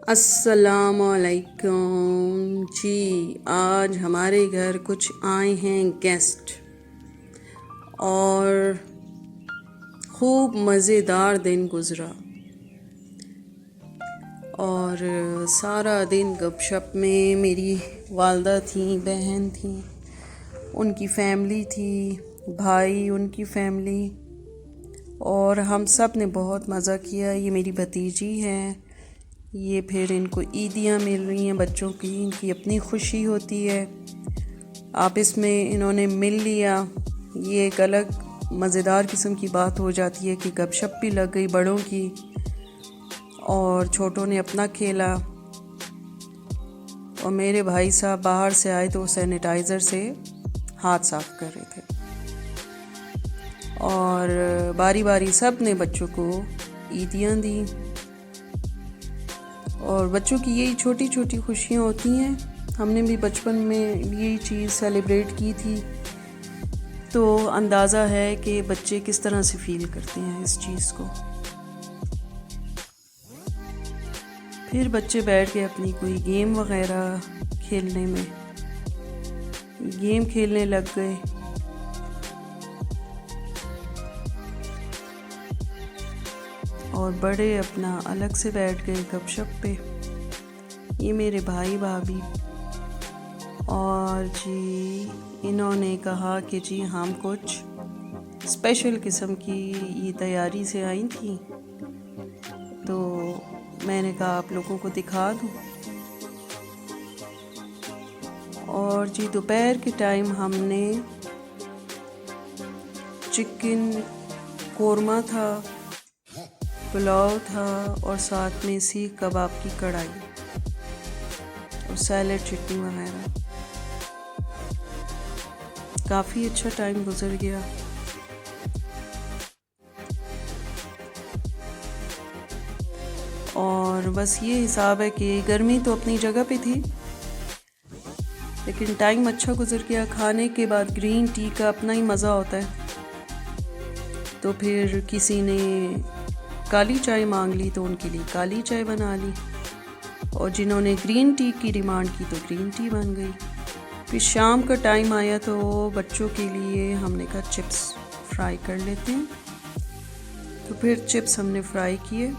अस्सलामुअलैकुम जी। आज हमारे घर कुछ आए हैं गेस्ट और खूब मज़ेदार दिन गुज़रा और सारा दिन गपशप में मेरी वालदा थी, बहन थी, उनकी फैमिली थी, भाई, उनकी फैमिली, और हम सब ने बहुत मज़ा किया। ये मेरी भतीजी है, ये फिर इनको ईदियाँ मिल रही हैं बच्चों की, इनकी अपनी खुशी होती है। आपस में इन्होंने मिल लिया, ये एक अलग मज़ेदार किस्म की बात हो जाती है कि गपशप भी लग गई बड़ों की और छोटों ने अपना खेला। और मेरे भाई साहब बाहर से आए तो सैनिटाइज़र से हाथ साफ कर रहे थे और बारी बारी सब ने बच्चों को ईदियाँ दी। और बच्चों की यही छोटी छोटी खुशियाँ होती हैं। हमने भी बचपन में यही चीज़ सेलिब्रेट की थी, तो अंदाज़ा है कि बच्चे किस तरह से फ़ील करते हैं इस चीज़ को। फिर बच्चे बैठ के अपनी कोई गेम वगैरह खेलने में गेम खेलने लग गए। और बड़े अपना अलग से बैठ गए गपशप पे। ये मेरे भाई भाभी, और जी इन्होंने कहा कि जी हम कुछ स्पेशल किस्म की ये तैयारी से आई थी, तो मैंने कहा आप लोगों को दिखा दूँ। और जी दोपहर के टाइम हमने चिकन कोरमा था, पुलाव था और साथ में सीख कबाब की कढ़ाई और सैलड, चटनी वगैरह। काफ़ी अच्छा टाइम गुजर गया। और बस ये हिसाब है कि गर्मी तो अपनी जगह पे थी, लेकिन टाइम अच्छा गुजर गया। खाने के बाद ग्रीन टी का अपना ही मज़ा होता है। तो फिर किसी ने काली चाय मांग ली तो उनके लिए काली चाय बना ली, और जिन्होंने ग्रीन टी की डिमांड की तो ग्रीन टी बन गई। फिर शाम का टाइम आया तो बच्चों के लिए हमने कहा चिप्स फ्राई कर लेते हैं, तो फिर चिप्स हमने फ्राई किए।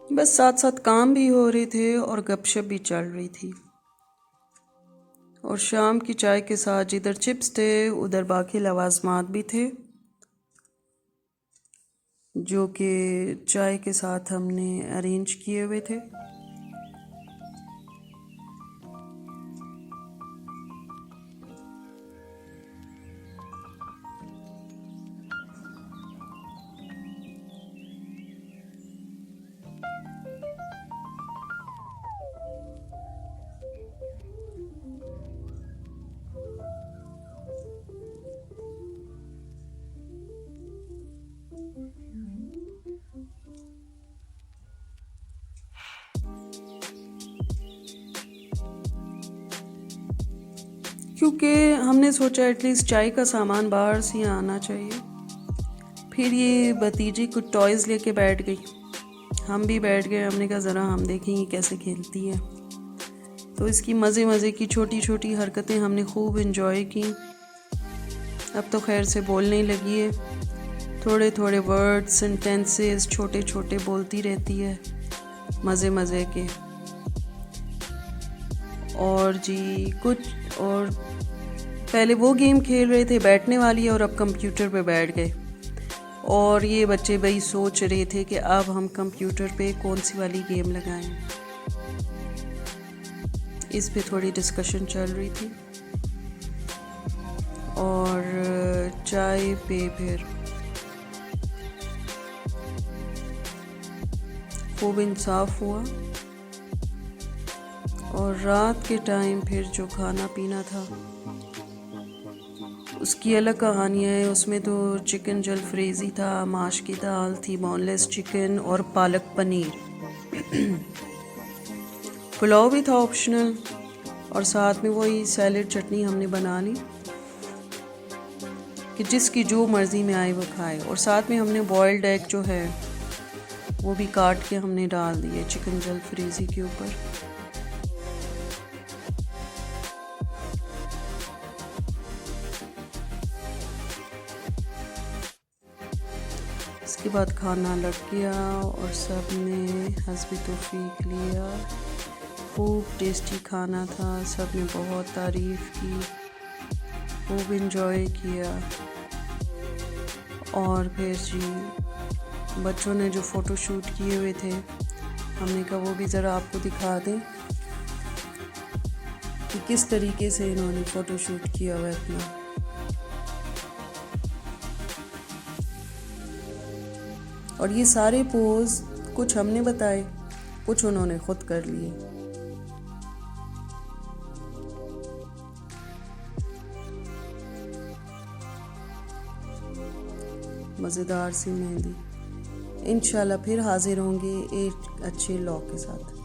बस साथ साथ काम भी हो रहे थे और गपशप भी चल रही थी। और शाम की चाय के साथ जिधर चिप्स थे उधर बाकी लवाजमात भी थे, जो कि चाय के साथ हमने अरेंज किए हुए थे। क्योंकि हमने सोचा एटलीस्ट चाय का सामान बाहर से आना चाहिए। फिर ये भतीजी कुछ टॉयज़ लेके बैठ गई, हम भी बैठ गए। हमने कहा ज़रा हम देखेंगे कैसे खेलती है। तो इसकी मज़े मज़े की छोटी छोटी हरकतें हमने खूब इन्जॉय की। अब तो खैर से बोलने लगी है, थोड़े थोड़े वर्ड्स, सेंटेंसेस छोटे छोटे बोलती रहती है मज़े मज़े के। और जी कुछ और पहले वो गेम खेल रहे थे बैठने वाली, और अब कंप्यूटर पे बैठ गए। और ये बच्चे भाई सोच रहे थे कि अब हम कंप्यूटर पे कौन सी वाली गेम लगाएं। इस पे थोड़ी डिस्कशन चल रही थी। और चाय पे फिर खूब इंसाफ हुआ और रात के टाइम फिर जो खाना पीना था उसकी अलग कहानियाँ है। उसमें तो चिकन जलफ्रेज़ी था, माश की दाल थी, बोनलेस चिकन और पालक पनीर। पुलाव भी था ऑप्शनल, और साथ में वही सैलेड चटनी हमने बना ली कि जिसकी जो मर्ज़ी में आए वो खाए। और साथ में हमने बॉइल्ड एग जो है वो भी काट के हमने डाल दिए चिकन जलफ्रेज़ी के ऊपर। इसके बाद खाना लग गया और सब ने हस्बी तौफीक लिया। खूब टेस्टी खाना था, सब ने बहुत तारीफ़ की, खूब इंजॉय किया। और फिर जी बच्चों ने जो फ़ोटो शूट किए हुए थे, हमने कहा वो भी ज़रा आपको दिखा दें कि किस तरीके से इन्होंने फ़ोटो शूट किया हुआ है अपना। और ये सारे पोज कुछ हमने बताए, कुछ उन्होंने खुद कर लिए। मज़ेदार सी मेहंदी। इंशाल्लाह फिर हाजिर होंगे एक अच्छे व्लॉग के साथ।